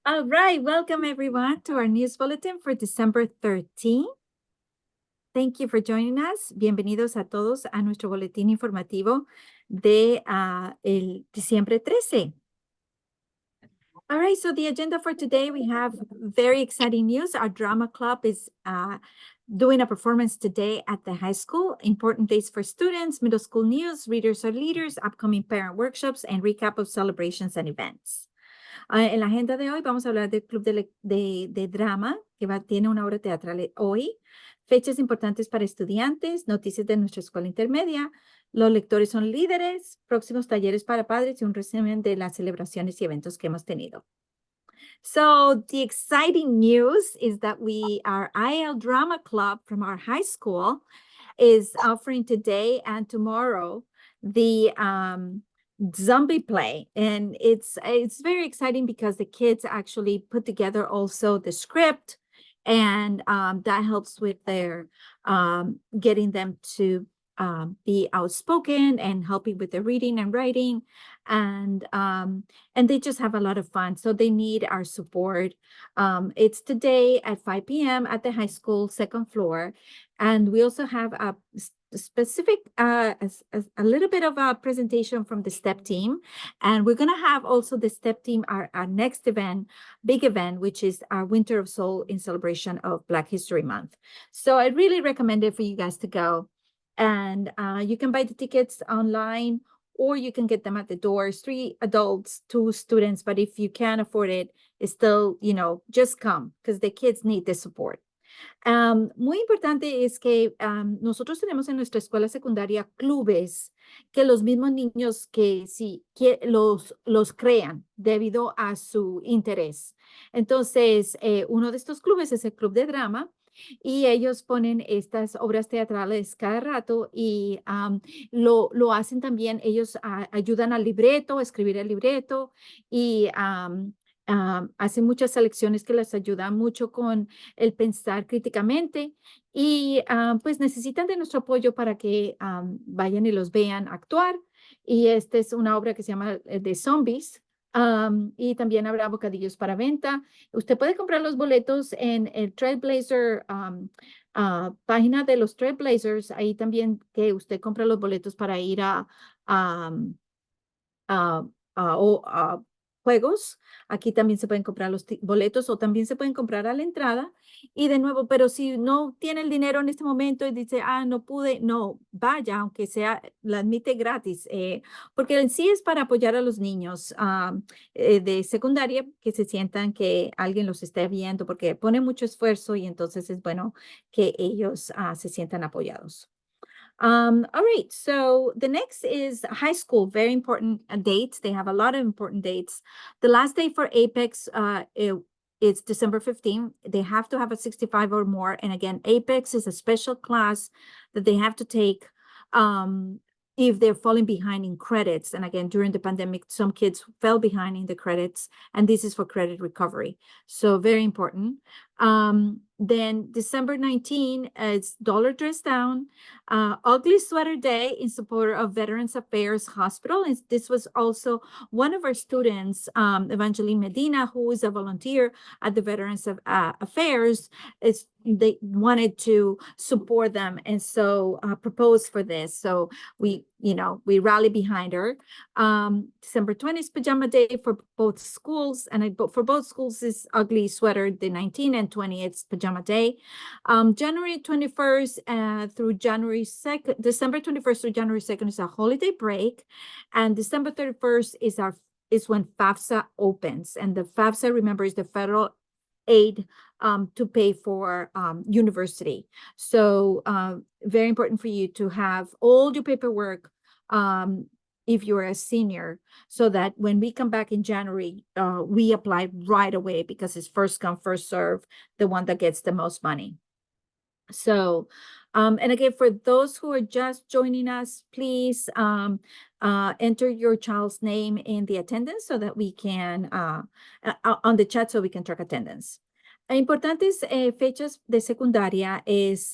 All right, welcome everyone to our news bulletin for December 13th. Thank you for joining us. Bienvenidos a todos a nuestro boletín informativo de el diciembre 13. All right, so the agenda for today, we have very exciting news. Our drama club is doing a performance today at the high school. Important days for students, middle school news, readers are leaders, upcoming parent workshops, and recap of celebrations and events. En la agenda de hoy vamos a hablar del club de drama, que tiene una obra teatral hoy, fechas importantes para estudiantes, noticias de nuestra escuela intermedia, los lectores son líderes, próximos talleres para padres y un resumen de las celebraciones y eventos que hemos tenido. So the exciting news is that our IL Drama Club from our high school is offering today and tomorrow the zombie play, and it's very exciting because the kids actually put together also the script, and that helps with their getting them to be outspoken and helping with the reading and writing, and they just have a lot of fun, so they need our support. It's today at 5 p.m. at the high school second floor, and we also have a specific a little bit of a presentation from the STEP team, and we're going to have also the STEP team our next event, big event, which is our Winter of Soul in celebration of Black History Month. So I really recommend it for you guys to go, and you can buy the tickets online or you can get them at the doors. 3 adults, 2 students, but if you can't afford it, it's still, just come because the kids need the support. Muy importante es que nosotros tenemos en nuestra escuela secundaria clubes que los mismos niños que los crean debido a su interés. Entonces, uno de estos clubes es el Club de Drama, y ellos ponen estas obras teatrales cada rato y lo hacen también. Ellos ayudan al libreto, a escribir el libreto, y hacen muchas selecciones que les ayudan mucho con el pensar críticamente, y pues necesitan de nuestro apoyo para que vayan y los vean actuar. Y esta es una obra que se llama de zombies, y también habrá bocadillos para venta. Usted puede comprar los boletos en el Trailblazer, página de los Trailblazers, ahí también, que usted compra los boletos para ir a juegos. Aquí también se pueden comprar los boletos, o también se pueden comprar a la entrada. Y de nuevo, pero si no tiene el dinero en este momento y dice, no pude, no, vaya, aunque sea, la admite gratis, porque en sí es para apoyar a los niños de secundaria, que se sientan que alguien los esté viendo, porque pone mucho esfuerzo, y entonces es bueno que ellos se sientan apoyados. All right, so the next is high school, very important dates. They have a lot of important dates. The last day for Apex it's December 15th. They have to have a 65 or more. And again, Apex is a special class that they have to take if they're falling behind in credits. And again, during the pandemic, some kids fell behind in the credits, and this is for credit recovery. So very important. Then December 19th, it's Dollar Dress Down, Ugly Sweater Day in support of Veterans Affairs Hospital. And this was also one of our students, Evangeline Medina, who is a volunteer at the Veterans Affairs. They wanted to support them, and so proposed for this. So we rally behind her. December 20th is Pajama Day for both schools, and for both schools is Ugly Sweater the 19th, and 20th it's Pajama Day. January 21st through January 2nd, December 21st through January 2nd is a holiday break, and December 31st is when FAFSA opens. And the FAFSA, remember, is the federal aid to pay for university. So very important for you to have all your paperwork if you're a senior, so that when we come back in January, we apply right away, because it's first come, first serve, the one that gets the most money. So, and again, for those who are just joining us, please enter your child's name in the attendance so that we can, on the chat, so we can track attendance. Importantes fechas de secundaria es,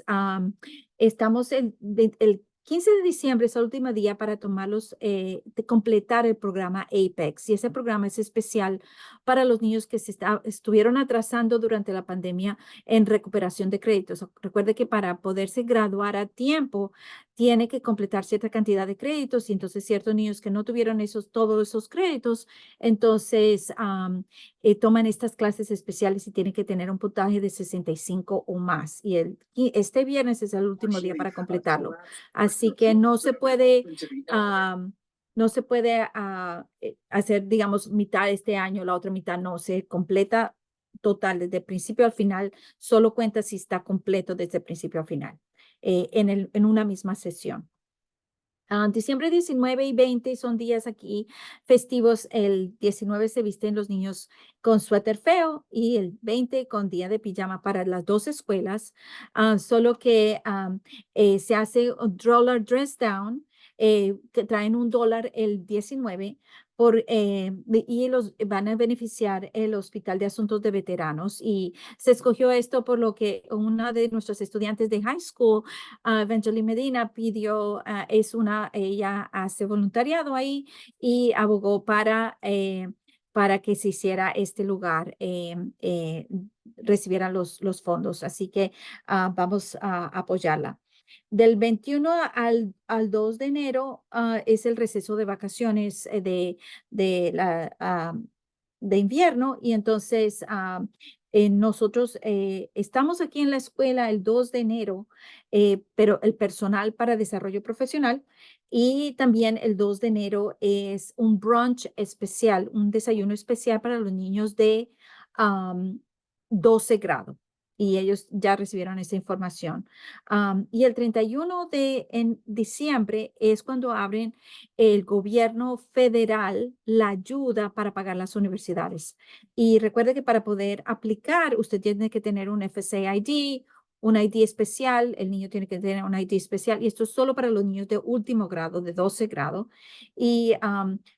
estamos el 15 de diciembre es el último día para de completar el programa Apex. Y ese programa es especial para los niños que estuvieron atrasando durante la pandemia en recuperación de créditos. Recuerde que para poderse graduar a tiempo, tiene que completar cierta cantidad de créditos y entonces ciertos niños que no tuvieron todos esos créditos, entonces toman estas clases especiales y tienen que tener un puntaje de 65 o más. Y este viernes es el último día para completarlo. Así que no se puede hacer, digamos, mitad este año, la otra mitad no, se completa total desde el principio al final, solo cuenta si está completo desde el principio al final, en una misma sesión. Diciembre 19 y 20 son días aquí festivos. El 19 se visten los niños con suéter feo y el 20 con día de pijama para las dos escuelas. Solo que se hace un dollar dress down, que traen $1 el 19 y los van a beneficiar el Hospital de Asuntos de Veteranos. Y se escogió esto por lo que una de nuestros estudiantes de high school, Evangeline Medina, ella hace voluntariado ahí y abogó para que se hiciera este lugar, recibieran los fondos. Así que vamos a apoyarla. Del 21 al 2 de enero es el receso de vacaciones de invierno y entonces nosotros estamos aquí en la escuela el 2 de enero, pero el personal para desarrollo profesional y también el 2 de enero es un brunch especial, un desayuno especial para los niños de 12 grado y ellos ya recibieron esa información. Y el 31 de diciembre es cuando abren el gobierno federal la ayuda para pagar las universidades. Y recuerde que para poder aplicar, usted tiene que tener un FSA-ID, un ID especial, el niño tiene que tener un ID especial y esto es solo para los niños de último grado, de 12 grado. Y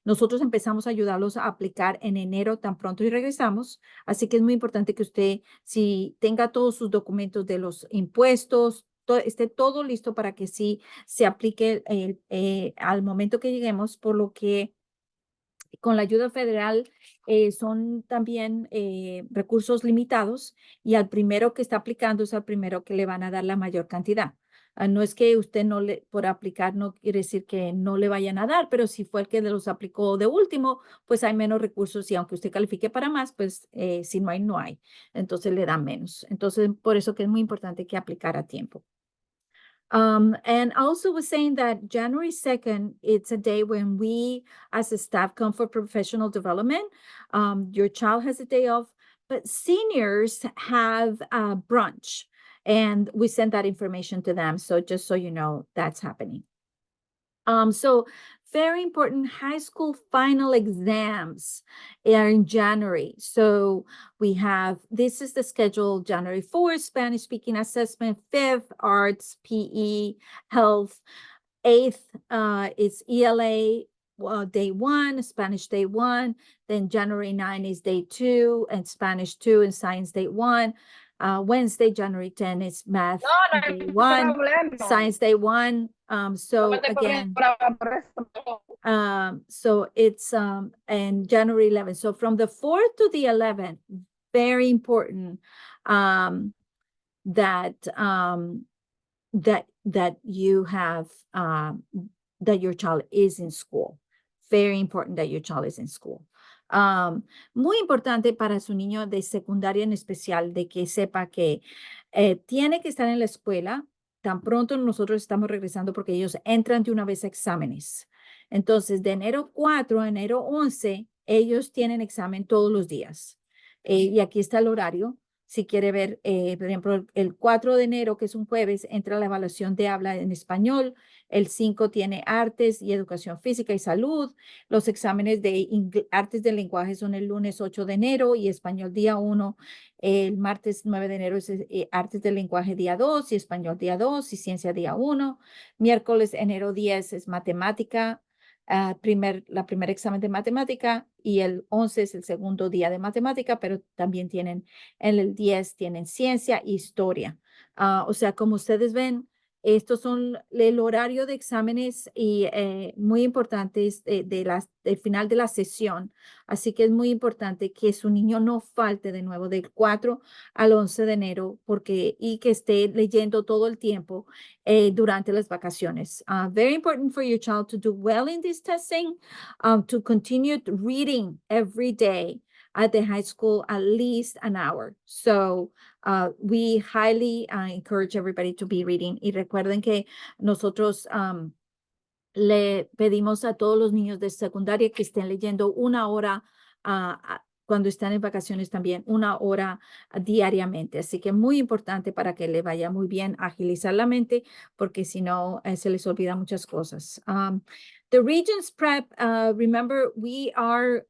nosotros empezamos a ayudarlos a aplicar en enero tan pronto y regresamos. Así que es muy importante que usted, si tenga todos sus documentos de los impuestos, esté todo listo para que sí se aplique al momento que lleguemos, por lo que con la ayuda federal son también recursos limitados y al primero que está aplicando es al primero que le van a dar la mayor cantidad. No es que usted por aplicar no quiere decir que no le vayan a dar, pero si fue el que los aplicó de último, pues hay menos recursos y aunque usted califique para más, pues si no hay, no hay. Entonces le dan menos. Entonces, por eso que es muy importante que aplicar a tiempo. And I also was saying that January 2nd, it's a day when we as a staff come for professional development. Your child has a day off, but seniors have a brunch and we send that information to them. So just so you know, that's happening. So very important high school final exams are in January. So we have, this is the schedule, January 4th, Spanish speaking assessment, 5th, arts, PE, health, 8th is ELA day 1, Spanish day 1, then January 9 is day 2, and Spanish 2, and science day 1. Wednesday, January 10 is math No, no day hay 1, problema. science day 1. So No me estoy again, poniendo por eso. so it's and January 11th. So from the 4th to the 11th, very important that that you have that your child is in school. Very important that your child is in school. Muy importante para su niño de secundaria en especial, de que sepa que tiene que estar en la escuela tan pronto nosotros estamos regresando porque ellos entran de una vez a exámenes. Entonces, de enero 4 a enero 11, ellos tienen examen todos los días. Y aquí está el horario. Si quiere ver, por ejemplo, el 4 de enero, que es un jueves, entra la evaluación de habla en español. El 5 tiene artes y educación física y salud. Los exámenes de artes del lenguaje son el lunes 8 de enero y español día 1. El martes 9 de enero es artes del lenguaje día 2 y español día 2 y ciencia día 1. Miércoles enero 10 es matemática. La primer examen de matemática y el 11 es el segundo día de matemática, pero también tienen en el 10 tienen ciencia e historia. O sea, como ustedes ven, estos son el horario de exámenes y muy importantes del final de la sesión. Así que es muy importante que su niño no falte de nuevo del 4 al 11 de enero y que esté leyendo todo el tiempo durante las vacaciones. Very important for your child to do well in this testing, to continue reading every day at the high school at least an hour. So we highly encourage everybody to be reading. Y recuerden que nosotros le pedimos a todos los niños de secundaria que estén leyendo una hora cuando están en vacaciones también, una hora diariamente. Así que muy importante para que le vaya muy bien agilizar la mente, porque si no, se les olvida muchas cosas. The Regents Prep, remember, we are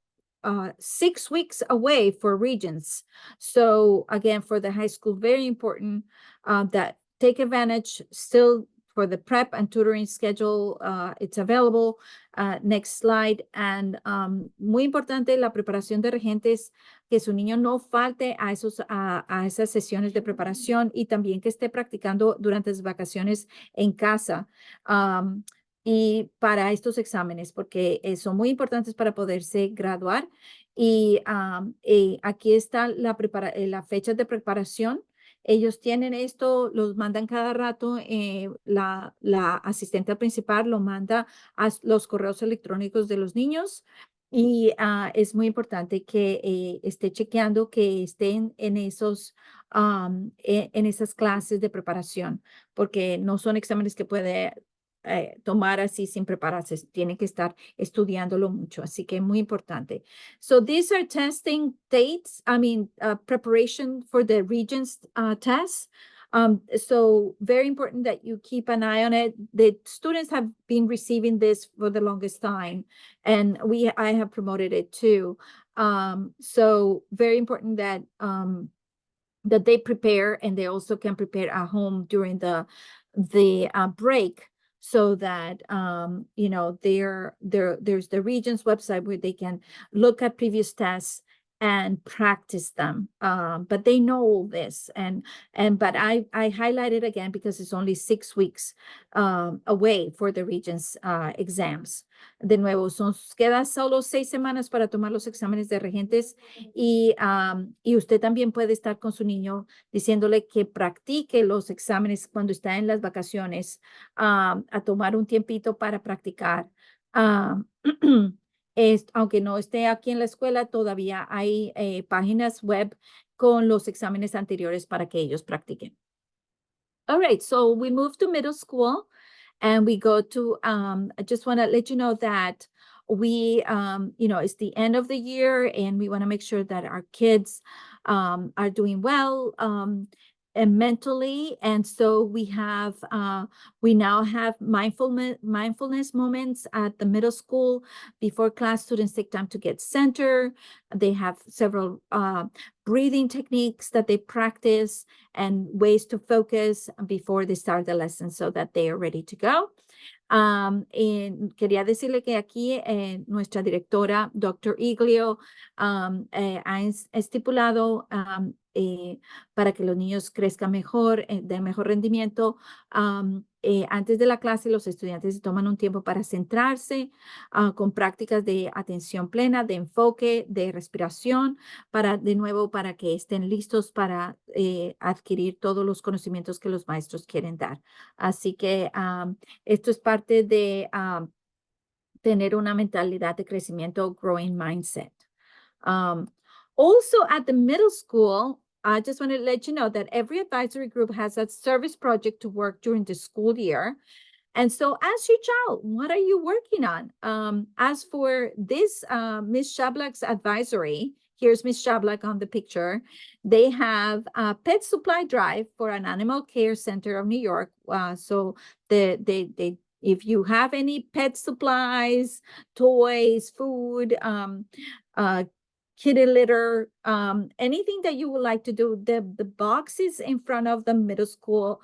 6 weeks away for Regents. So again, for the high school, very important that take advantage still for the prep and tutoring schedule. It's available. Next slide. And muy importante la preparación de regentes, que su niño no falte a esas sesiones de preparación y también que esté practicando durante las vacaciones en casa. Y para estos exámenes, porque son muy importantes para poderse graduar. Y aquí está la fecha de preparación. Ellos tienen esto, los mandan cada rato, la asistente principal lo manda a los correos electrónicos de los niños y es muy importante que esté chequeando que estén en en esas clases de preparación, porque no son exámenes que puede tomar así sin prepararse, tiene que estar estudiándolo mucho, así que muy importante. So these are testing dates, preparation for the Regents test. So very important that you keep an eye on it. The students have been receiving this for the longest time, and I have promoted it too. So very important that they prepare, and they also can prepare at home during the break, so that there's the Regents website where they can look at previous tests and practice them. But they know all this, but I highlight it again because it's only 6 weeks away for the Regents exams. De nuevo, queda solo 6 semanas para tomar los exámenes de regentes y usted también puede estar con su niño diciéndole que practique los exámenes cuando está en las vacaciones, a tomar un tiempito para practicar. Aunque no esté aquí en la escuela, todavía hay páginas web con los exámenes anteriores para que ellos practiquen. All right, so we move to middle school and we go to, I just want to let you know that we, it's the end of the year and we want to make sure that our kids are doing well and mentally. And so we now have mindfulness moments at the middle school before class. Students take time to get centered. They have several breathing techniques that they practice and ways to focus before they start the lesson so that they are ready to go. Quería decirle que aquí nuestra directora, Dr. Iglio, ha estipulado para que los niños crezcan mejor, de mejor rendimiento. Antes de la clase, los estudiantes toman un tiempo para centrarse con prácticas de atención plena, de enfoque, de respiración, de nuevo, para que estén listos para adquirir todos los conocimientos que los maestros quieren dar. Así que esto es parte de tener una mentalidad de crecimiento, growing mindset. Also at the middle school, I just want to let you know that every advisory group has a service project to work during the school year. And so ask your child, what are you working on? As for this Ms. Shablak's advisory, here's Ms. Shablak on the picture. They have a pet supply drive for an animal care center of New York. So if you have any pet supplies, toys, food, kitty litter, anything that you would like to do, the box is in front of the middle school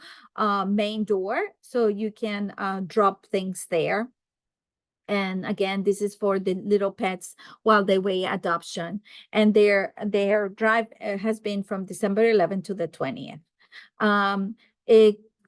main door, so you can drop things there. And again, this is for the little pets while they wait adoption. And their drive has been from December 11th to the 20th.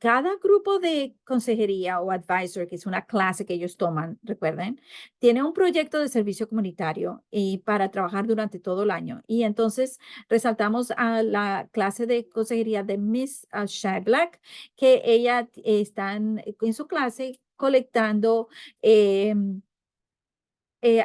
cada grupo de consejería o advisor, que es una clase que ellos toman, recuerden, tiene un proyecto de servicio comunitario y para trabajar durante todo el año. Y entonces resaltamos a la clase de consejería de Miss Shadrack, que ella está en su clase colectando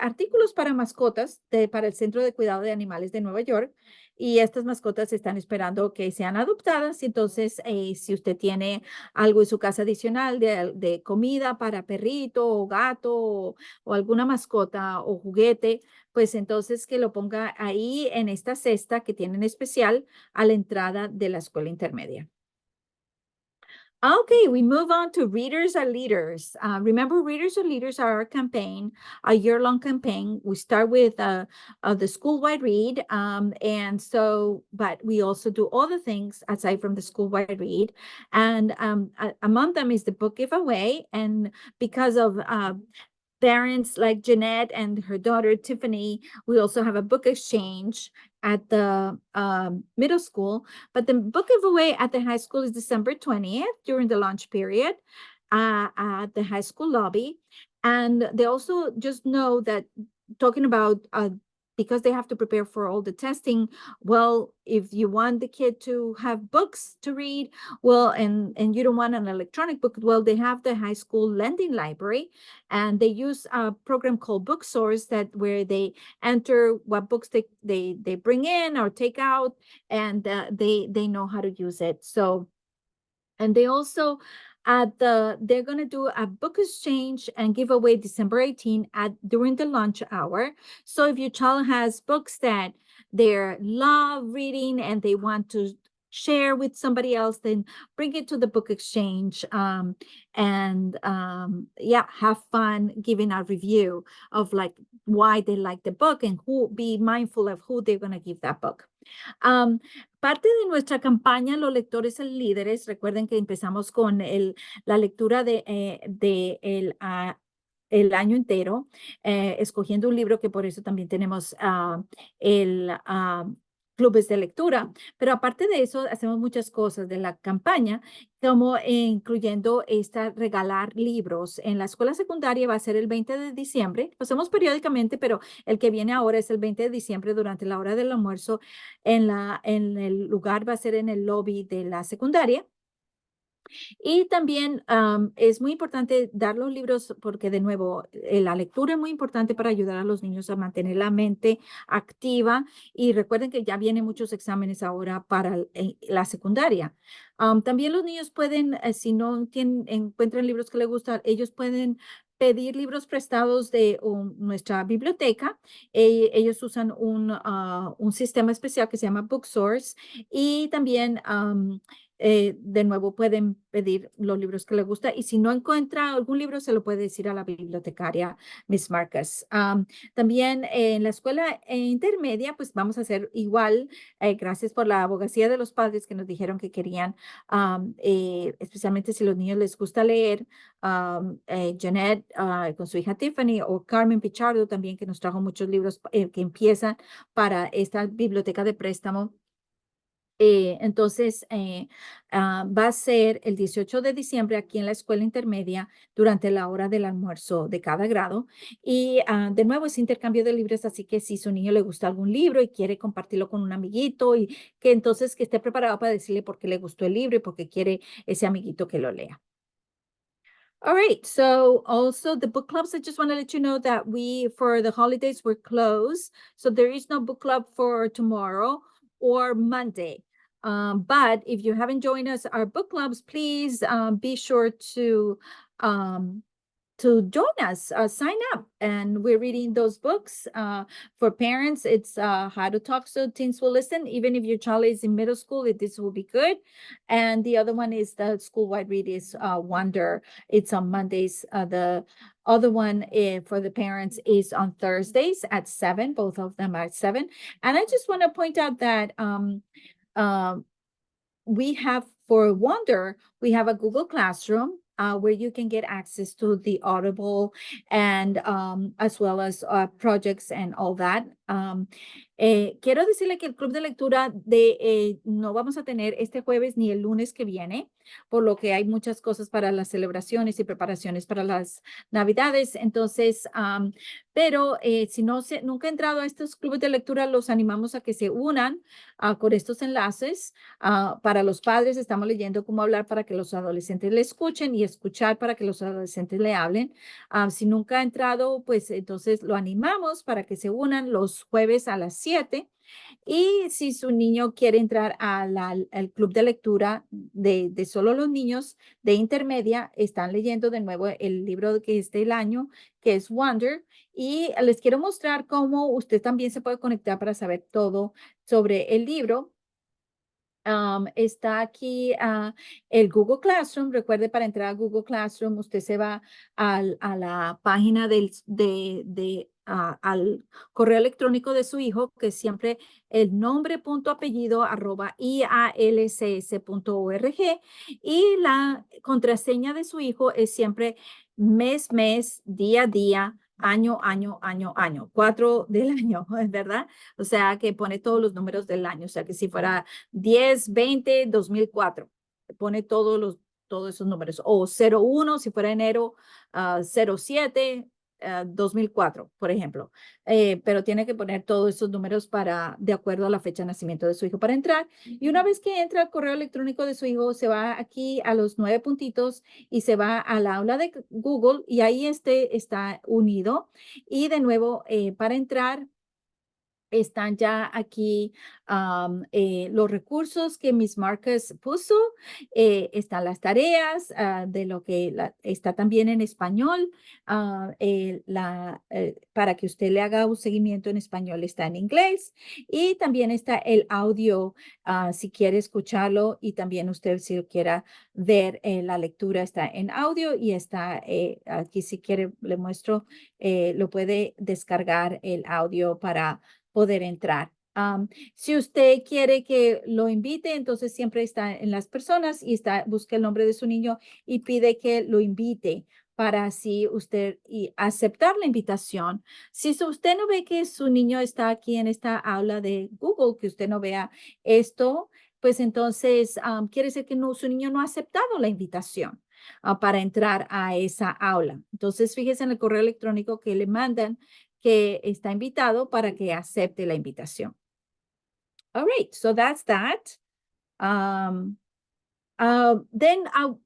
artículos para mascotas para el Centro de Cuidado de Animales de Nueva York. Y estas mascotas están esperando que sean adoptadas. Entonces, si usted tiene algo en su casa adicional de comida para perrito o gato o alguna mascota o juguete, pues entonces que lo ponga ahí en esta cesta que tienen especial a la entrada de la escuela intermedia. Okay, we move on to Readers Are Leaders. Remember, Readers Are Leaders are our campaign, a year-long campaign. We start with the school-wide read, but we also do other things aside from the school-wide read. And among them is the book giveaway. And because of parents like Jeanette and her daughter Tiffany, we also have a book exchange at the middle school. But the book giveaway at the high school is December 20th during the lunch period at the high school lobby. And they also just know that talking about because they have to prepare for all the testing. Well, if you want the kid to have books to read, well, and you don't want an electronic book, well, they have the high school lending library, and they use a program called Book Source where they enter what books they bring in or take out, and they know how to use it. So, and they also they're going to do a book exchange and giveaway December 18 during the lunch hour. So if your child has books that they love reading and they want to share with somebody else, then bring it to the book exchange yeah, have fun giving a review of like why they like the book and be mindful of who they're going to give that book. Parte de nuestra campaña, los lectores líderes, recuerden que empezamos con la lectura el año entero, escogiendo un libro, que por eso también tenemos clubes de lectura. Pero aparte de eso, hacemos muchas cosas de la campaña, como incluyendo regalar libros. En la escuela secundaria va a ser el 20 de diciembre. Lo hacemos periódicamente, pero el que viene ahora es el 20 de diciembre durante la hora del almuerzo. En el lugar va a ser en el lobby de la secundaria. Y también es muy importante dar los libros porque, de nuevo, la lectura es muy importante para ayudar a los niños a mantener la mente activa. Y recuerden que ya vienen muchos exámenes ahora para la secundaria. También los niños pueden, si no encuentran libros que les gustan, ellos pueden pedir libros prestados de nuestra biblioteca. Ellos usan un sistema especial que se llama Book Source, y también de nuevo pueden pedir los libros que les gusta, y si no encuentra algún libro se lo puede decir a la bibliotecaria Miss Marcus. También en la escuela intermedia pues vamos a hacer igual, gracias por la abogacía de los padres que nos dijeron que querían, especialmente si los niños les gusta leer, Jeanette con su hija Tiffany, o Carmen Pichardo también, que nos trajo muchos libros que empiezan para esta biblioteca de préstamo. Entonces, va a ser el 18 de diciembre aquí en la escuela intermedia durante la hora del almuerzo de cada grado. Y de nuevo es intercambio de libros, así que si su niño le gusta algún libro y quiere compartirlo con un amiguito, y que entonces que esté preparado para decirle por qué le gustó el libro y por qué quiere ese amiguito que lo lea. All right, so also the book clubs, I just want to let you know that for the holidays, we're closed. So there is no book club for tomorrow or Monday. But if you haven't joined us, our book clubs, please be sure to join us, sign up. And we're reading those books. For parents, it's How to Talk So Teens Will Listen. Even if your child is in middle school, this will be good. And the other one is the school-wide read is Wonder. It's on Mondays. The other one for the parents is on Thursdays at 7. Both of them are at 7. And I just want to point out that we have, for Wonder, we have a Google Classroom where you can get access to the Audible and as well as projects and all that. Quiero decirle que el club de lectura no vamos a tener este jueves ni el lunes que viene, por lo que hay muchas cosas para las celebraciones y preparaciones para las Navidades. Entonces, pero si nunca han entrado a estos clubes de lectura, los animamos a que se unan con estos enlaces. Para los padres estamos leyendo cómo hablar para que los adolescentes le escuchen y escuchar para que los adolescentes le hablen. Si nunca ha entrado, pues entonces lo animamos para que se unan los jueves a las 7. Y si su niño quiere entrar al club de lectura de solo los niños de intermedia, están leyendo de nuevo el libro que es del año, que es Wonder. Y les quiero mostrar cómo usted también se puede conectar para saber todo sobre el libro. Está aquí el Google Classroom. Recuerde, para entrar a Google Classroom, usted se va a la página al correo electrónico de su hijo, que es siempre el nombre punto apellido @ialcs.org, y la contraseña de su hijo es siempre mes, día, año, año, 4 del año, ¿verdad? O sea, que pone todos los números del año. O sea, que si fuera 10, 20, 2004. Pone todos esos números. O 01, si fuera enero, 07, 2004, por ejemplo. Pero tiene que poner todos esos números de acuerdo a la fecha de nacimiento de su hijo para entrar. Y una vez que entra al correo electrónico de su hijo, se va aquí a los 9 puntitos y se va al aula de Google, y ahí está unido. Y de nuevo, para entrar, están ya aquí los recursos que Miss Marcus puso. Están las tareas de lo que está también en español. Para que usted le haga un seguimiento en español, está en inglés. Y también está el audio, si quiere escucharlo, y también usted, si quiera ver la lectura, está en audio. Y está aquí, si quiere, le muestro, lo puede descargar el audio para poder entrar. Si usted quiere que lo invite, entonces siempre está en las personas y busca el nombre de su niño y pide que lo invite para así usted aceptar la invitación. Si usted no ve que su niño está aquí en esta aula de Google, que usted no vea esto, pues entonces quiere decir que su niño no ha aceptado la invitación para entrar a esa aula. Entonces, fíjese en el correo electrónico que le mandan, que está invitado, para que acepte la invitación. All right, so that's that. Then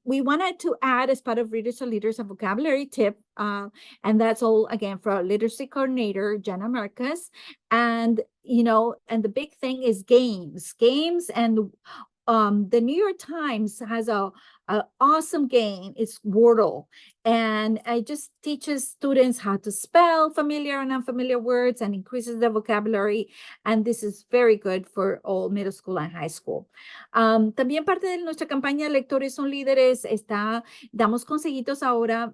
we wanted to add, as part of Readers to Leaders, a vocabulary tip, and that's all, again, for our literacy coordinator, Jenna Marcus. And, and the big thing is games. And the New York Times has a awesome game. It's Wordle, and it just teaches students how to spell familiar and unfamiliar words and increases the vocabulary. And this is very good for all middle school and high school. También parte de nuestra campaña Lectores son Líderes damos consejitos ahora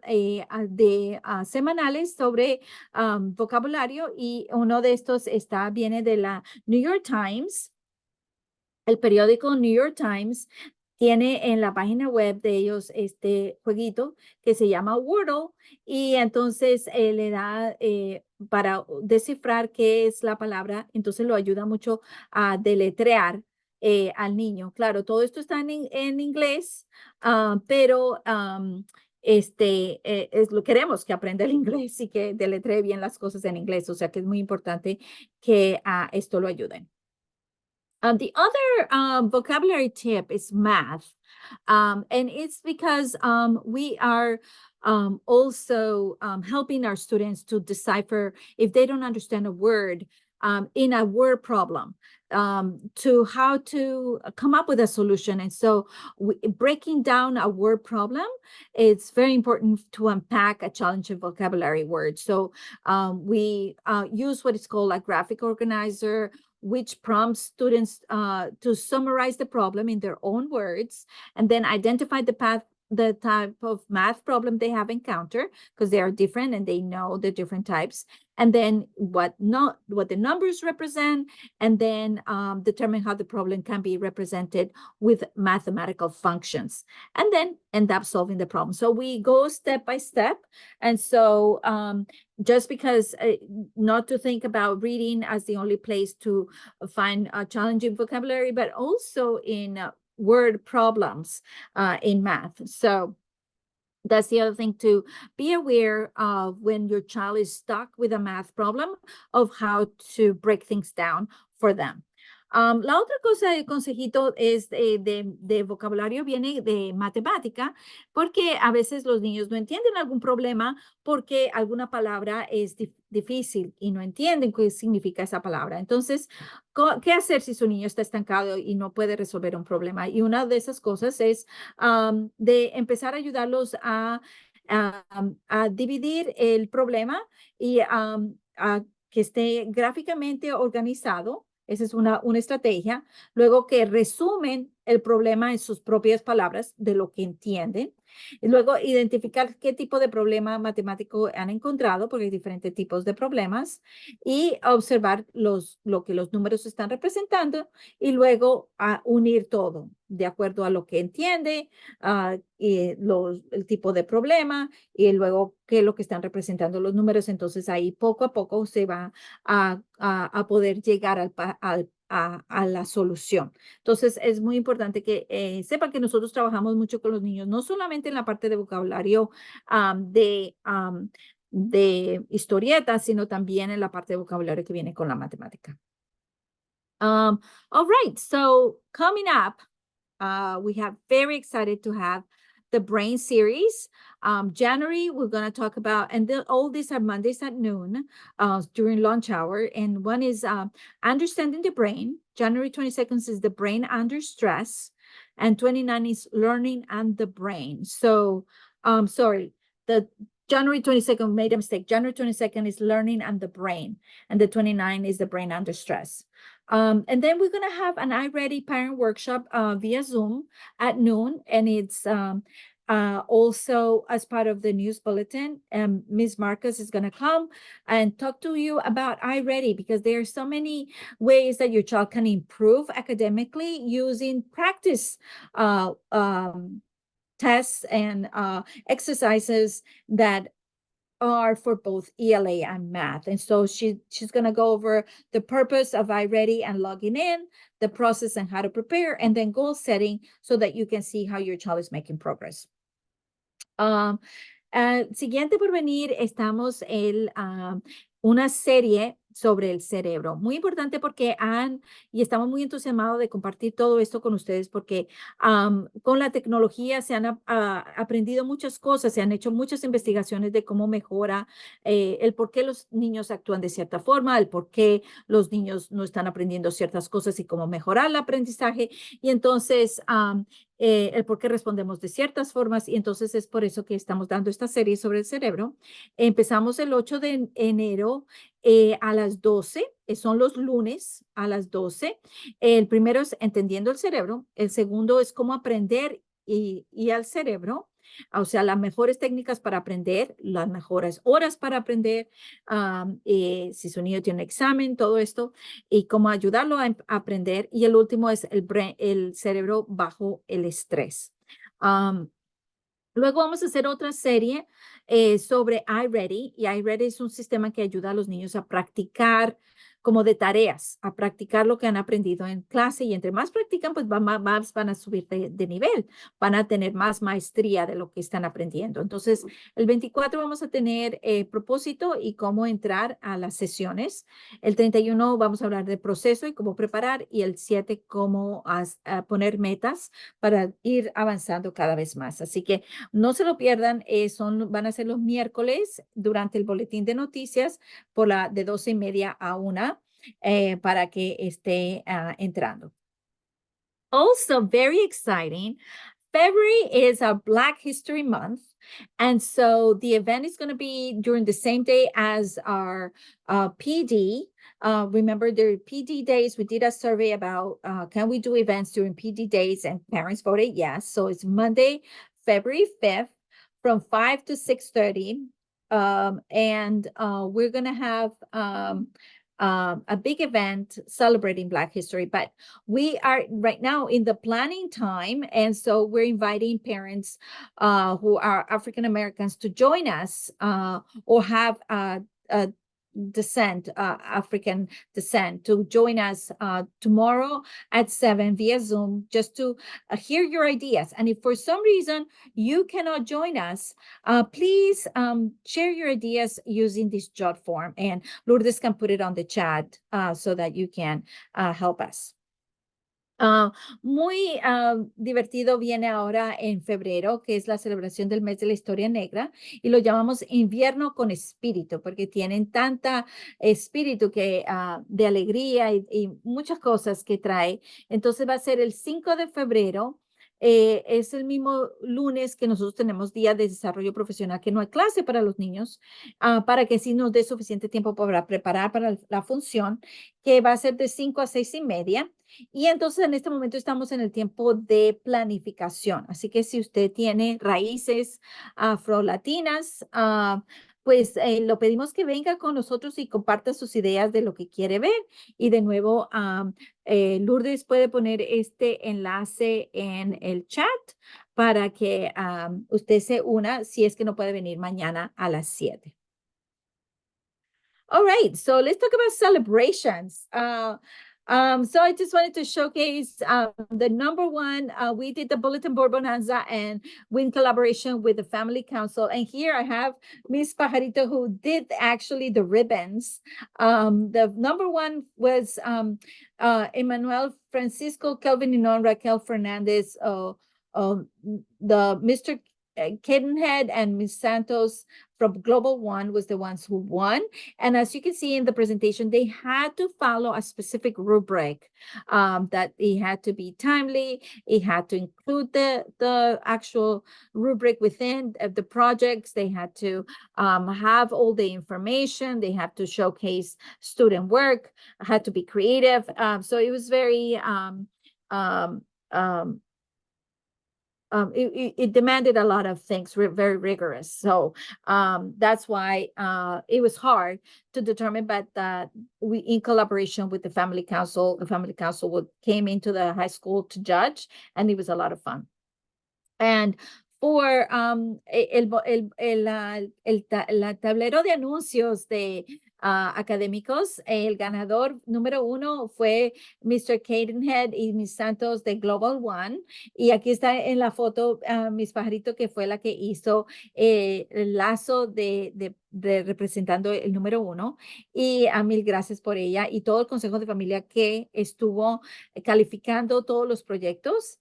semanales sobre vocabulario, y uno de estos viene de la New York Times. El periódico New York Times tiene en la página web de ellos este jueguito que se llama Wordle, y entonces le da para descifrar qué es la palabra. Entonces lo ayuda mucho a deletrear al niño. Claro, todo esto está en inglés, pero queremos que aprenda el inglés y que deletree bien las cosas en inglés. O sea que es muy importante que esto lo ayuden. The other vocabulary tip is math. And it's because we are also helping our students to decipher, if they don't understand a word, in a word problem, to how to come up with a solution. And so breaking down a word problem, it's very important to unpack a challenging vocabulary word. So we use what is called a graphic organizer, which prompts students to summarize the problem in their own words and then identify the path the type of math problem they have encountered, because they are different and they know the different types, and then what the numbers represent, and then determine how the problem can be represented with mathematical functions, and then end up solving the problem. So we go step by step. And so just because not to think about reading as the only place to find challenging vocabulary, but also in word problems in math. So that's the other thing, to be aware of when your child is stuck with a math problem, of how to break things down for them. La otra cosa, el consejito es de vocabulario, viene de matemática, porque a veces los niños no entienden algún problema porque alguna palabra es difícil y no entienden qué significa esa palabra. Entonces, ¿qué hacer si su niño está estancado y no puede resolver un problema? Y una de esas cosas es de empezar a ayudarlos a dividir el problema y a que esté gráficamente organizado. Esa es una estrategia. Luego, que resumen el problema en sus propias palabras de lo que entienden. Y luego, identificar qué tipo de problema matemático han encontrado, porque hay diferentes tipos de problemas, y observar lo que los números están representando, y luego unir todo de acuerdo a lo que entiende, y el tipo de problema, y luego qué es lo que están representando los números. Entonces ahí poco a poco se va a poder llegar a la solución. Entonces es muy importante que sepan que nosotros trabajamos mucho con los niños, no solamente en la parte de vocabulario de historietas, sino también en la parte de vocabulario que viene con la matemática. All right, so coming up, we have very excited to have the brain series. January, we're going to talk about, and all these are Mondays at noon during lunch hour. And one is understanding the brain. January 22nd is the brain under stress. And 29 is learning and the brain. So, sorry, the January 22nd made a mistake. January 22nd is learning and the brain. And the 29 is the brain under stress. And then we're going to have an iReady parent workshop via Zoom at noon. And it's also as part of the news bulletin. Ms. Marcus is going to come and talk to you about iReady, because there are so many ways that your child can improve academically using practice tests and exercises that are for both ELA and math. And so she's going to go over the purpose of iReady and logging in, the process and how to prepare, and then goal setting, so that you can see how your child is making progress. Siguiente por venir, estamos en una serie sobre el cerebro. Muy importante, porque y estamos muy entusiasmados de compartir todo esto con ustedes, porque con la tecnología se han aprendido muchas cosas, se han hecho muchas investigaciones de cómo mejora el por qué los niños actúan de cierta forma, el por qué los niños no están aprendiendo ciertas cosas y cómo mejorar el aprendizaje. Y entonces, el por qué respondemos de ciertas formas, y entonces es por eso que estamos dando esta serie sobre el cerebro. Empezamos el 8 de enero a las 12, son los lunes a las 12. El primero es entendiendo el cerebro, el segundo es cómo aprender y al cerebro, o sea, las mejores técnicas para aprender, las mejores horas para aprender, si su niño tiene un examen, todo esto, y cómo ayudarlo a aprender. Y el último es el cerebro bajo el estrés. Luego vamos a hacer otra serie sobre iReady, y iReady es un sistema que ayuda a los niños a practicar como de tareas, a practicar lo que han aprendido en clase, y entre más practican, pues más van a subir de nivel, van a tener más maestría de lo que están aprendiendo. Entonces, el 24 vamos a tener propósito y cómo entrar a las sesiones. El 31 vamos a hablar de proceso y cómo preparar, y el 7 cómo poner metas para ir avanzando cada vez más. Así que no se lo pierdan, van a ser los miércoles durante el boletín de noticias de 12:30 a 1, para que esté entrando. Also, very exciting, February is a Black History Month. And so the event is going to be during the same day as our PD. Remember, the PD days, we did a survey about can we do events during PD days, and parents voted yes. So it's Monday, February 5th from 5 to 6:30. And we're going to have a big event celebrating Black history, but we are right now in the planning time. And so we're inviting parents who are African Americans to join us or have a African descent, to join us tomorrow at 7 via Zoom, just to hear your ideas. And if for some reason you cannot join us, please share your ideas using this jot form, and Lourdes can put it on the chat so that you can help us. Muy divertido viene ahora en febrero, que es la celebración del mes de la historia negra, y lo llamamos invierno con espíritu, porque tienen tanta espíritu que, de alegría y muchas cosas que trae. Entonces va a ser el 5 de febrero. Es el mismo lunes que nosotros tenemos día de desarrollo profesional, que no hay clase para los niños, para que sí nos dé suficiente tiempo para preparar para la función, que va a ser de 5 a 6:30. Y entonces en este momento estamos en el tiempo de planificación. Así que si usted tiene raíces afrolatinas, pues lo pedimos que venga con nosotros y comparta sus ideas de lo que quiere ver. Y de nuevo, Lourdes puede poner este enlace en el chat para que usted se una si es que no puede venir mañana a las 7. All right, so let's talk about celebrations. So I just wanted to showcase the number one. We did the Bulletin Board Bonanza and in collaboration with the Family Council. And here I have Miss Pajarito, who did actually the ribbons. The number one was Emmanuel Francisco Kelvin Inon Raquel Fernandez, the Mr. Cadenhead and Miss Santos from Global One was the ones who won. And as you can see in the presentation, they had to follow a specific rubric, that it had to be timely. It had to include the actual rubric within the projects. They had to have all the information. They have to showcase student work, had to be creative. So it was very, it demanded a lot of things, very rigorous. So that's why it was hard to determine, but we, in collaboration with the Family Council came into the high school to judge, and it was a lot of fun. And for el tablero de anuncios de académicos, el ganador número 1 fue Mr. Cadenhead y Miss Santos de Global One. Y aquí está en la foto Miss Pajarito, que fue la que hizo el lazo de representando el número 1. Y mil gracias por ella y todo el Consejo de Familia que estuvo calificando todos los proyectos.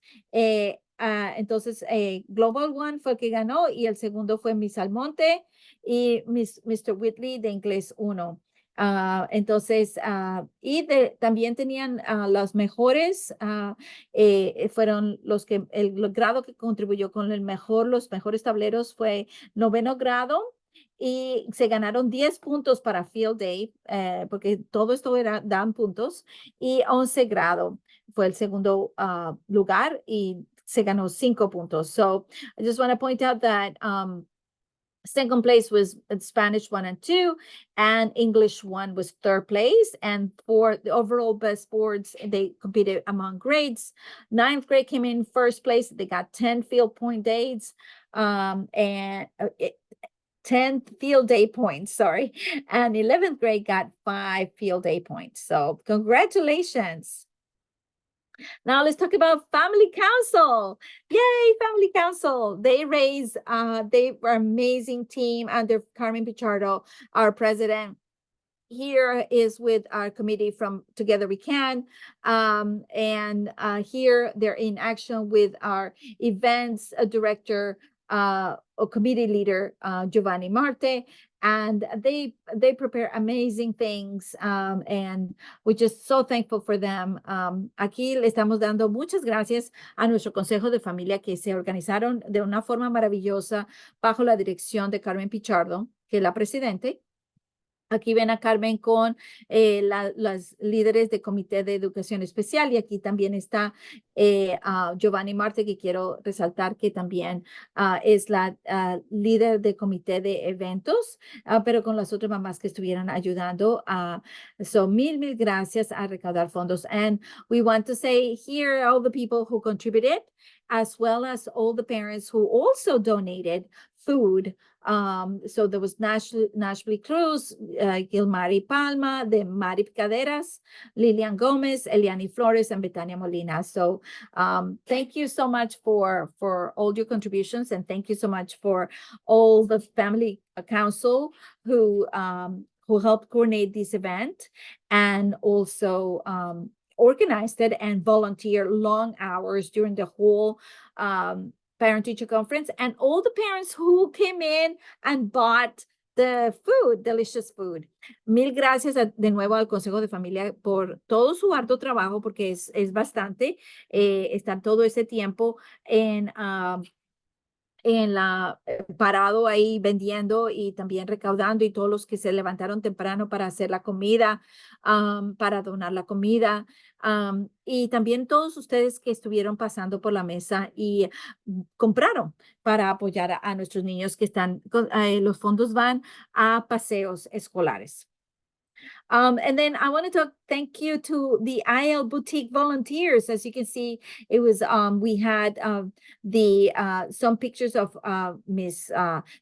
Entonces, Global One fue el que ganó, y el segundo fue Miss Almonte y Mr. Whitley de Inglés 1. Entonces, también tenían los mejores, fueron los que, el grado que contribuyó con los mejores tableros fue 9º grado. Y se ganaron 10 puntos para Field Day, porque todo esto dan puntos, y 11 grado fue el segundo lugar, y se ganó 5 puntos. So I just want to point out that second place was Spanish 1 and 2, and English 1 was 3rd place. And for the overall best boards, they competed among grades. 9th grade came in 1st place. They got 10 field point days, and 10 field day points, sorry. And 11th grade got 5 field day points. So congratulations. Now let's talk about Family Council. Yay, Family Council. They were an amazing team under Carmen Pichardo, our president. Here is with our committee from Together We Can. And here they're in action with our events director, or committee leader, Giovanni Marte. And they prepare amazing things, and we're just so thankful for them. Aquí le estamos dando muchas gracias a nuestro Consejo de Familia, que se organizaron de una forma maravillosa bajo la dirección de Carmen Pichardo, que es la presidente. Aquí ven a Carmen con las líderes de Comité de Educación Especial y aquí también está Giovanni Marte, que quiero resaltar que también es la líder de Comité de Eventos, pero con las otras mamás que estuvieron ayudando. Mil gracias a recaudar fondos. And we want to say here all the people who contributed, as well as all the parents who also donated food. So there was Nashville Cruz, Gilmari Palma, de Mari Caderas, Lilian Gomez, Eliani Flores, and Betania Molina. So thank you so much for all your contributions, and thank you so much for all the family council who helped coordinate this event and also organized it and volunteer long hours during the whole parent-teacher conference, and all the parents who came in and bought the food, delicious food. Mil gracias de nuevo al Consejo de Familia por todo su arduo trabajo, porque es bastante estar todo ese tiempo en parado ahí vendiendo y también recaudando, y todos los que se levantaron temprano para hacer la comida, para donar la comida, y también todos ustedes que estuvieron pasando por la mesa y compraron para apoyar a nuestros niños que están, los fondos van a paseos escolares. And then I wanted to thank you to the IL Boutique volunteers. As you can see, it was we had some pictures of Miss.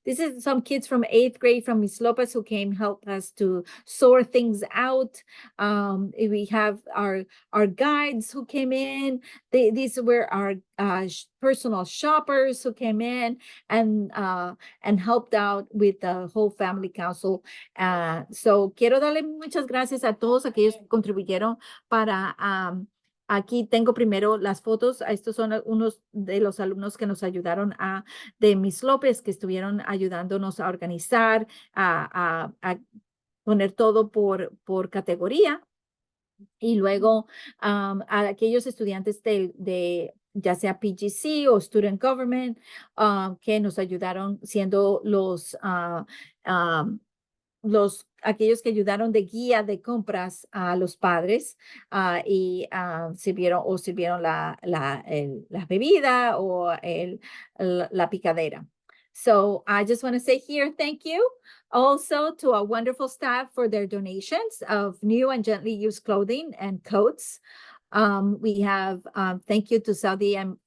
This is some kids from 8th grade from Miss Lopez who came help us to sort things out. We have our guides who came in. These were our personal shoppers who came in and helped out with the whole family council. So quiero darle muchas gracias a todos aquellos que contribuyeron para aquí tengo primero las fotos. Estos son unos de los alumnos que nos ayudaron de Miss López, que estuvieron ayudándonos a organizar, a poner todo por categoría. Y luego a aquellos estudiantes de ya sea PGC o Student Government, que nos ayudaron siendo aquellos que ayudaron de guía de compras a los padres y sirvieron la bebida o la picadera. So I just want to say here, thank you also to our wonderful staff for their donations of new and gently used clothing and coats. We have thank you to Saudi and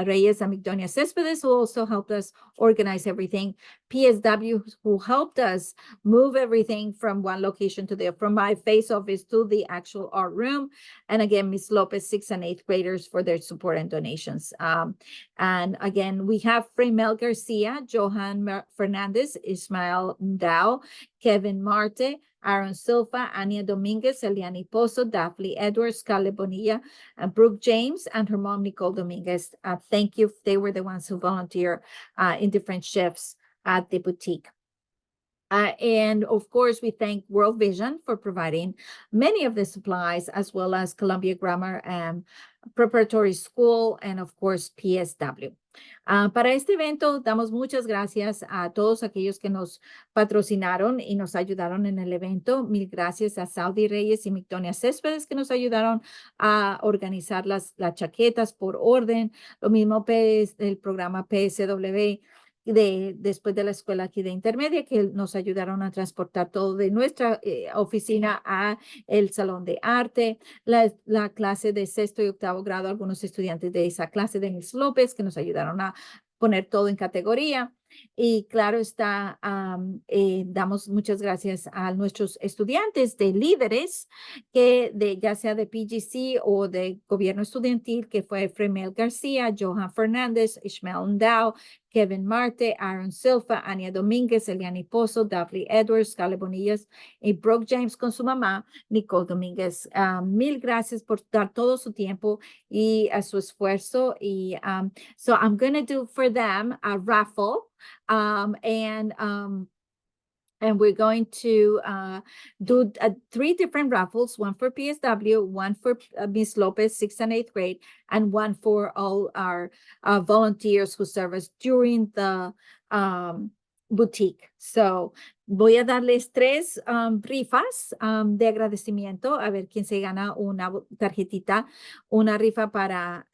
Reyes and Migdonia Cespedes, who also helped us organize everything. PSW, who helped us move everything from one location from my face office to the actual art room. And again, Ms. Lopez, 6th and 8th graders for their support and donations. And again, we have Fremel Garcia, Johan Fernandez, Ismael Ndao, Kevin Marte, Aaron Silva, Ania Dominguez, Eliani Pozo, Daphne Edwards, Carla Bonilla, Brooke James, and her mom, Nicole Dominguez. Thank you. They were the ones who volunteer in different shifts at the boutique. And of course, we thank World Vision for providing many of the supplies, as well as Columbia Grammar and Preparatory School, and of course, PSW. Para este evento, damos muchas gracias a todos aquellos que nos patrocinaron y nos ayudaron en el evento. Mil gracias a Saudi Reyes y Migdonia Céspedes, que nos ayudaron a organizar las chaquetas por orden. Lo mismo el programa PSW después de la escuela aquí de intermedia, que nos ayudaron a transportar todo de nuestra oficina a el salón de arte, la clase de 6º y 8º grado, algunos estudiantes de esa clase de Miss López que nos ayudaron a poner todo en categoría. Y claro está, damos muchas gracias a nuestros estudiantes de líderes, ya sea de PGC o de gobierno estudiantil, que fue Fremel García, Johan Fernández, Ismael Ndao, Kevin Marte, Aaron Silva, Ania Domínguez, Eliani Pozo, Daphne Edwards, Carla Bonillas y Brooke James con su mamá, Nicole Domínguez. Mil gracias por dar todo su tiempo y a su esfuerzo. So I'm going to do for them a raffle. And we're going to do 3 different raffles, one for PSW, one for Ms. Lopez, 6th and 8th grade, and one for all our volunteers who serve us during the boutique. So voy a darles 3 rifas de agradecimiento, a ver quién se gana una tarjetita, una rifa para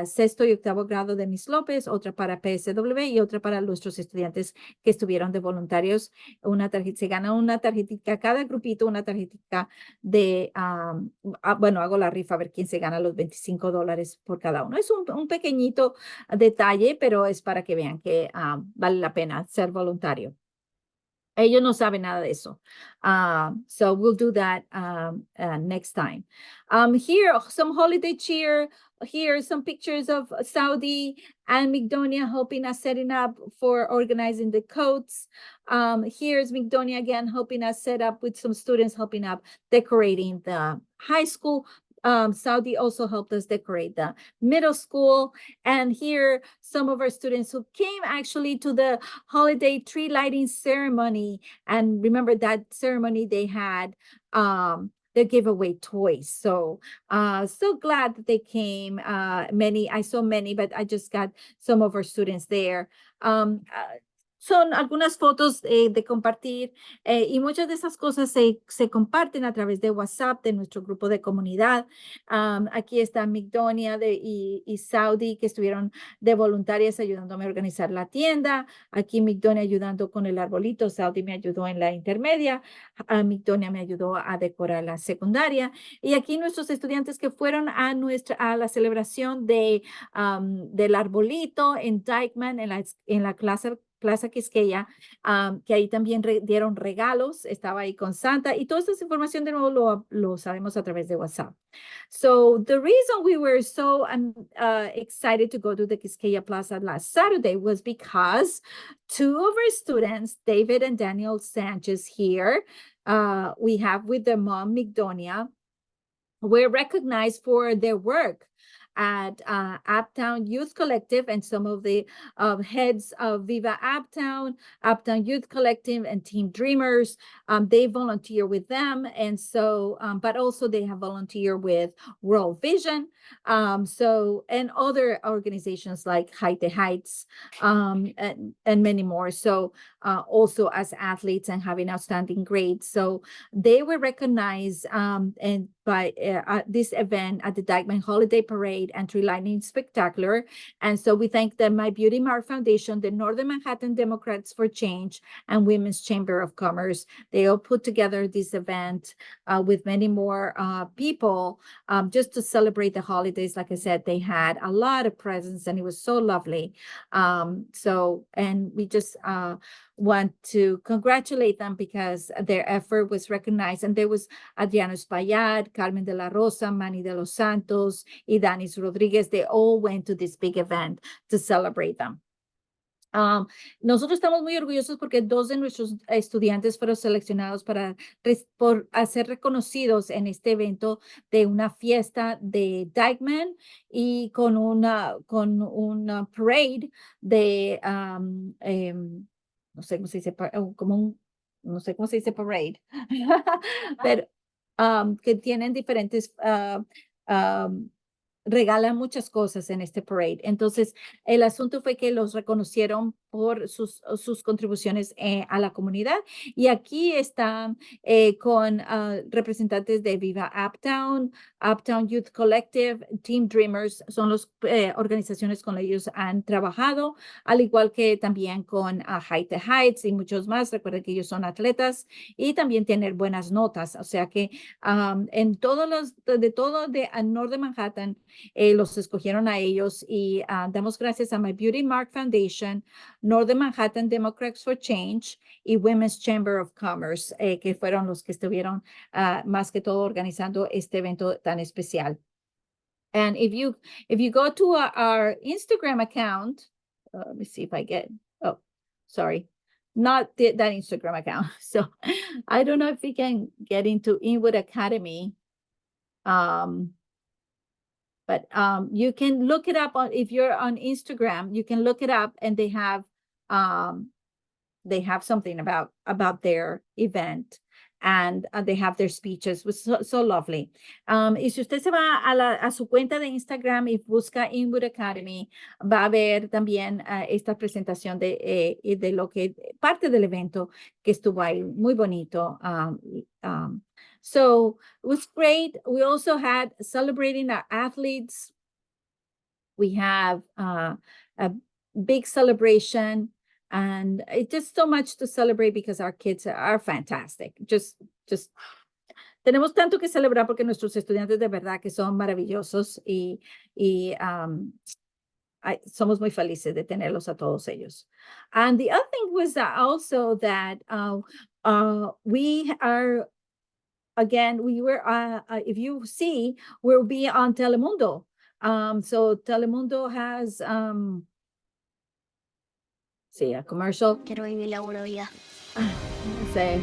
sexto y octavo grado de Miss López, otra para PSW y otra para nuestros estudiantes que estuvieron de voluntarios. Se gana una tarjetita, cada grupito una tarjetita de, bueno, hago la rifa a ver quién se gana los $25 por cada uno. Es un pequeñito detalle, pero es para que vean que vale la pena ser voluntario. Ellos no saben nada de eso. So we'll do that next time. Here, some holiday cheer. Here, some pictures of Saudi and Migdonia helping us setting up for organizing the coats. Here's Migdonia again helping us set up with some students helping up decorating the high school. Saudi also helped us decorate the middle school. And here, some of our students who came actually to the holiday tree lighting ceremony. And remember that ceremony they had, they gave away toys. So, so glad that they came. I saw many, but I just got some of our students there. Son algunas fotos de compartir y muchas de esas cosas se comparten a través de WhatsApp de nuestro grupo de comunidad. Aquí está Migdonia y Saudi que estuvieron de voluntarias ayudándome a organizar la tienda. Aquí Migdonia ayudando con el arbolito. Saudi me ayudó en la intermedia. Migdonia me ayudó a decorar la secundaria. Y aquí nuestros estudiantes que fueron a la celebración del arbolito en Dykeman, en la Plaza Quisqueya, que ahí también dieron regalos, estaba ahí con Santa, y toda esta información de nuevo lo sabemos a través de WhatsApp. So the reason we were so excited to go to the Quisqueya Plaza last Saturday was because 2 of our students, David and Daniel Sanchez here, we have with their mom, Migdonia, were recognized for their work at Uptown Youth Collective, and some of the heads of Viva Uptown Youth Collective, and Team Dreamers. They volunteer with them, and so, but also they have volunteered with World Vision, and other organizations like Height the Heights, and many more. So also as athletes and having outstanding grades. So they were recognized and by this event at the Dykeman Holiday Parade and Tree Lighting Spectacular. And so we thank the My Beauty Mark Foundation, the Northern Manhattan Democrats for Change, and Women's Chamber of Commerce. They all put together this event with many more people just to celebrate the holidays. Like I said, they had a lot of presents and it was so lovely. And we just want to congratulate them because their effort was recognized. And there was Adriano Espaillat, Carmen de la Rosa, Manny de los Santos, y Danis Rodriguez. They all went to this big event to celebrate them. Nosotros estamos muy orgullosos porque 2 de nuestros estudiantes fueron seleccionados por ser reconocidos en este evento de una fiesta de Dykeman y con una parade de, no sé cómo se dice, no sé cómo se dice parade, pero que tienen diferentes, regalan muchas cosas en este parade. Entonces, el asunto fue que los reconocieron por sus contribuciones a la comunidad. Y aquí están con representantes de Viva Uptown, Uptown Youth Collective, Team Dreamers, son las organizaciones con las que ellos han trabajado, al igual que también con Height the Heights y muchos más. Recuerden que ellos son atletas y también tienen buenas notas. O sea que en todos de Northern Manhattan, los escogieron a ellos y damos gracias a My Beauty Mark Foundation, Northern Manhattan Democrats for Change y Women's Chamber of Commerce, que fueron los que estuvieron más que todo organizando este evento tan especial. And if you go to our Instagram account, let me see if I get, oh, sorry, not that Instagram account. So I don't know if we can get into Inwood Academy. But you can look it up if you're on Instagram, you can look it up and they have something about their event. and they have their speeches. It was so lovely. Y si usted se va a su cuenta de Instagram y busca Inwood Academy, va a ver también esta presentación de lo que parte del evento que estuvo ahí, muy bonito. So it was great. We also had celebrating our athletes. We have a big celebration, and it's just so much to celebrate because our kids are fantastic. Just tenemos tanto que celebrar porque nuestros estudiantes de verdad que son maravillosos y somos muy felices de tenerlos a todos ellos. And the other thing was that also that we are, again, we were, if you see, we'll be on Telemundo. So Telemundo has, see, a commercial. Quiero vivir la uno ya. Let's say,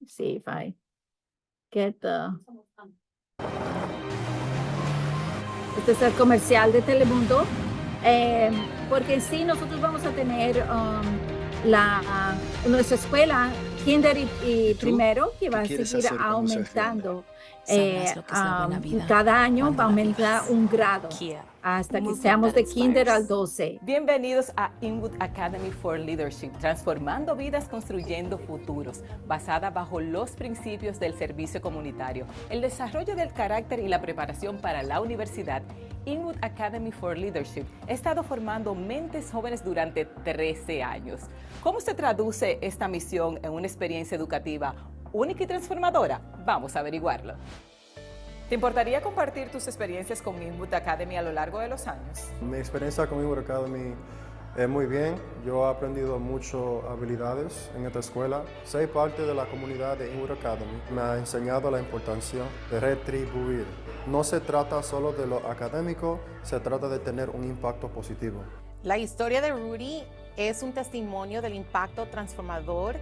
see if I get the. Este es el comercial de Telemundo, porque sí, nosotros vamos a tener nuestra escuela kinder y primero, que va a seguir aumentando. Cada año va a aumentar un grado hasta que seamos de kinder al 12. Bienvenidos a Inwood Academy for Leadership, transformando vidas, construyendo futuros, basada bajo los principios del servicio comunitario, el desarrollo del carácter y la preparación para la universidad. Inwood Academy for Leadership ha estado formando mentes jóvenes durante 13 años. ¿Cómo se traduce esta misión en una experiencia educativa única y transformadora? Vamos a averiguarlo. ¿Te importaría compartir tus experiencias con Inwood Academy a lo largo de los años? Mi experiencia con Inwood Academy es muy bien. Yo he aprendido muchas habilidades en esta escuela. Soy parte de la comunidad de Inwood Academy. Me ha enseñado la importancia de retribuir. No se trata solo de lo académico, se trata de tener un impacto positivo. La historia de Rudy es un testimonio del impacto transformador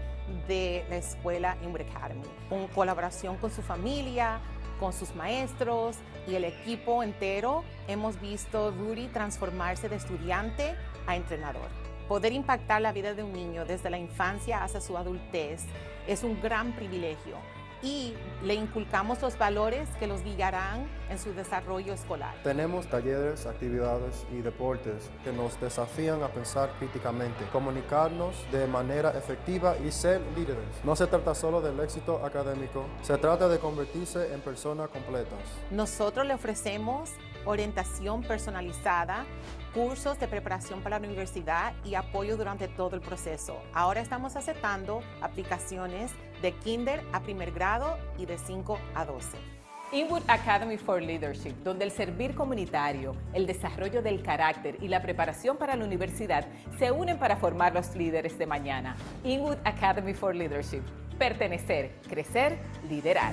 de la escuela Inwood Academy, en colaboración con su familia, con sus maestros y el equipo entero. Hemos visto Rudy transformarse de estudiante a entrenador. Poder impactar la vida de un niño desde la infancia hasta su adultez es un gran privilegio y le inculcamos los valores que los guiarán en su desarrollo escolar. Tenemos talleres, actividades y deportes que nos desafían a pensar críticamente, comunicarnos de manera efectiva y ser líderes. No se trata solo del éxito académico, se trata de convertirse en personas completas. Nosotros le ofrecemos orientación personalizada, cursos de preparación para la universidad y apoyo durante todo el proceso. Ahora estamos aceptando aplicaciones de kinder a primer grado y de 5 a 12. Inwood Academy for Leadership, donde el servir comunitario, el desarrollo del carácter y la preparación para la universidad se unen para formar los líderes de mañana. Inwood Academy for Leadership. Pertenecer, crecer, liderar.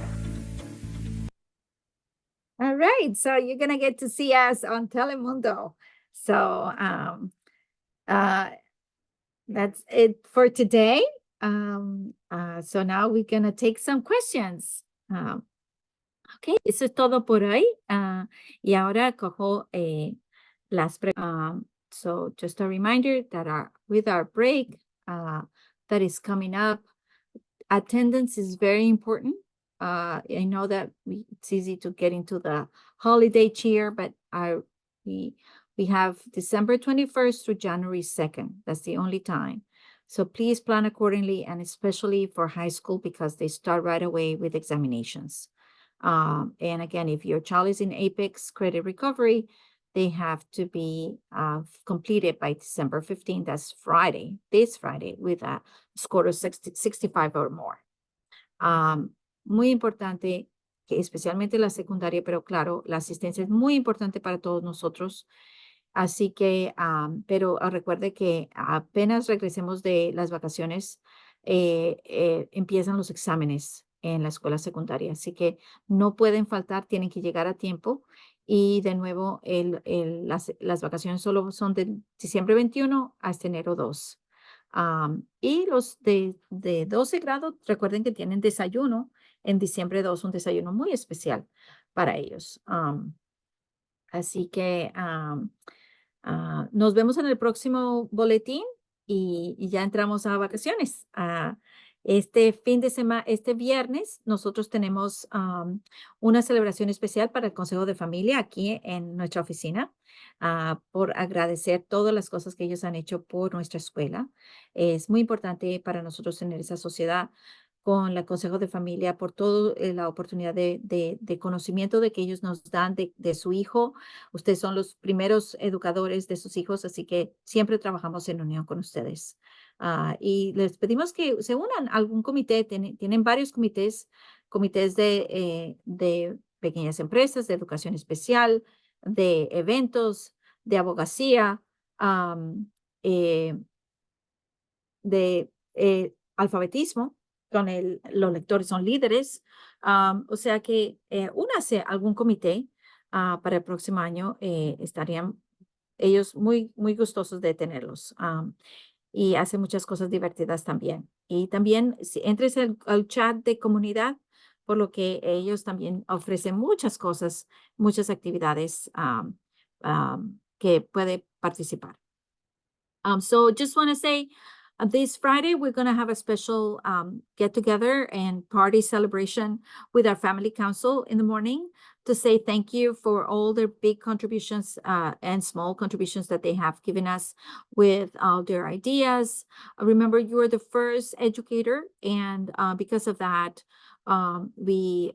All right, so you're going to get to see us on Telemundo. So that's it for today. So now we're going to take some questions. Okay, eso es todo por hoy. Y ahora cojo las preguntas. So just a reminder that with our break that is coming up, attendance is very important. I know that it's easy to get into the holiday cheer, but we have December 21st through January 2nd. That's the only time. So please plan accordingly, and especially for high school because they start right away with examinations. And again, if your child is in Apex Credit Recovery, they have to be completed by December 15th. That's Friday, this Friday, with a score of 65 or more. Muy importante, que especialmente la secundaria, pero claro, la asistencia es muy importante para todos nosotros. Así que, pero recuerde que apenas regresemos de las vacaciones, empiezan los exámenes en la escuela secundaria. Así que no pueden faltar, tienen que llegar a tiempo. Y de nuevo, las vacaciones solo son de diciembre 21 hasta enero 2. Y los de 12 grados, recuerden que tienen desayuno en diciembre 2, un desayuno muy especial para ellos. Así que nos vemos en el próximo boletín y ya entramos a vacaciones. Este fin de semana, este viernes, nosotros tenemos una celebración especial para el Consejo de Familia aquí en nuestra oficina, por agradecer todas las cosas que ellos han hecho por nuestra escuela. Es muy importante para nosotros tener esa sociedad con el Consejo de Familia por toda la oportunidad de conocimiento de que ellos nos dan de su hijo. Ustedes son los primeros educadores de sus hijos, así que siempre trabajamos en unión con ustedes. Y les pedimos que se unan a algún comité. Tienen varios comités de pequeñas empresas, de educación especial, de eventos, de abogacía, am, eh, de alfabetismo, los lectores son líderes. O sea que únase a algún comité para el próximo año. Estarían ellos muy, muy gustosos de tenerlos. Y hace muchas cosas divertidas también. Y también si entres al chat de comunidad, por lo que ellos también ofrecen muchas cosas, muchas actividades que puede participar. So just want to say, this Friday, we're going to have a special get together and party celebration with our family council in the morning to say thank you for all their big contributions and small contributions that they have given us with all their ideas. Remember, you are the first educator, and because of that, we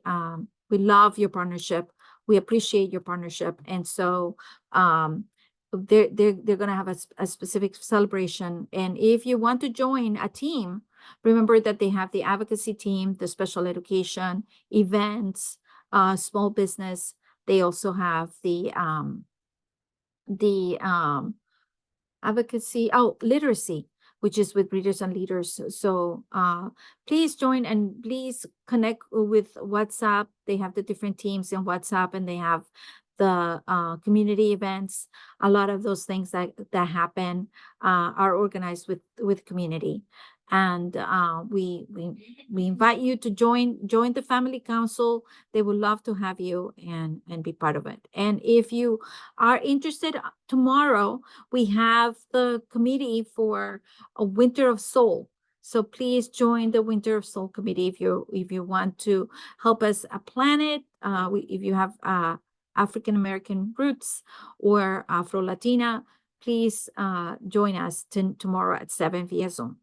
love your partnership. We appreciate your partnership, and so they're going to have a specific celebration. And if you want to join a team, remember that they have the advocacy team, the special education, events, small business. They also have the advocacy, literacy, which is with readers and leaders. So please join and please connect with WhatsApp. They have the different teams in WhatsApp, and they have the community events. A lot of those things that happen are organized with community. And we invite you to join the family council. They would love to have you and be part of it. And if you are interested, tomorrow we have the committee for a Winter of Soul. So please join the Winter of Soul committee if you want to help us plan it. If you have African American roots or Afro Latina, please join us tomorrow at 7 via Zoom.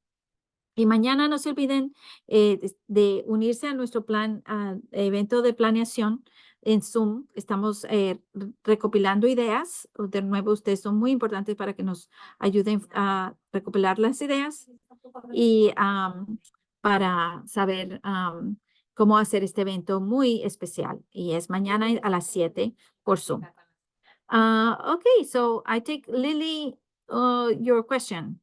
Y mañana no se olviden de unirse a nuestro evento de planeación en Zoom. Estamos recopilando ideas. De nuevo, ustedes son muy importantes para que nos ayuden a recopilar las ideas y para saber cómo hacer este evento muy especial. Y es mañana a las 7 por Zoom. Okay, so I take Lily, your question.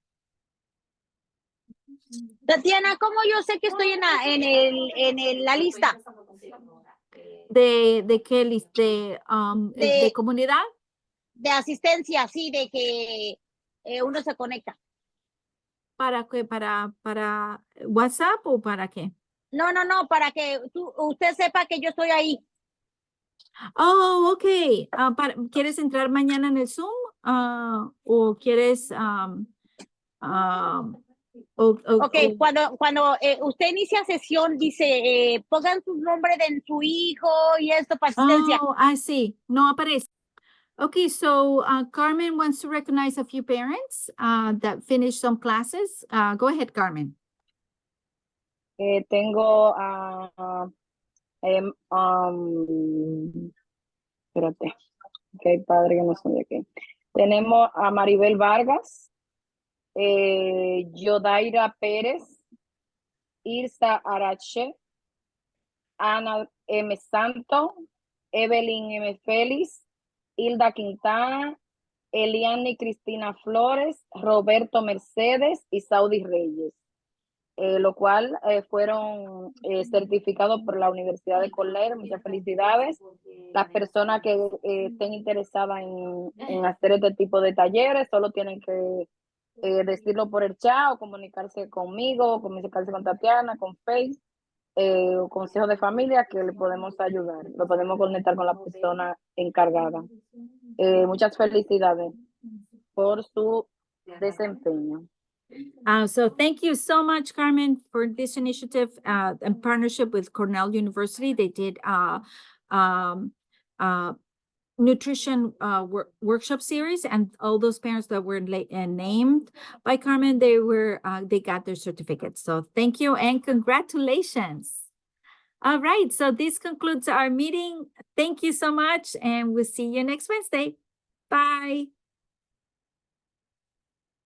Tatiana, ¿cómo yo sé que estoy en la lista? ¿De qué lista? ¿De comunidad? De asistencia, sí, de que uno se conecta. ¿Para qué? ¿Para WhatsApp o para qué? No, para que usted sepa que yo estoy ahí. Oh, ok. ¿Quieres entrar mañana en el Zoom? ¿O quieres... Ok, cuando usted inicia sesión, dice, pongan su nombre de su hijo y esto para asistencia. Oh, I see. No aparece. Okay, so Carmen wants to recognize a few parents that finished some classes. Go ahead, Carmen. Tengo espérate, que hay padre que no son de aquí. Tenemos a Maribel Vargas, Yodaira Pérez, Irsa Arache, Ana M. Santo, Evelyn M. Félix, Hilda Quintana, Eliani Cristina Flores, Roberto Mercedes y Saudi Reyes. Lo cual fueron certificados por la Universidad de Corler. Muchas felicidades. Las personas que estén interesadas en hacer este tipo de talleres solo tienen que decirlo por el chat o comunicarse conmigo, comunicarse con Tatiana, con Face o Consejo de Familia, que le podemos ayudar. Lo podemos conectar con la persona encargada. Muchas felicidades por su desempeño. So thank you so much, Carmen, for this initiative in partnership with Cornell University. They did nutrition workshop series, and all those parents that were named by Carmen, they got their certificates. So thank you and congratulations. All right, so this concludes our meeting. Thank you so much, and we'll see you next Wednesday. Bye.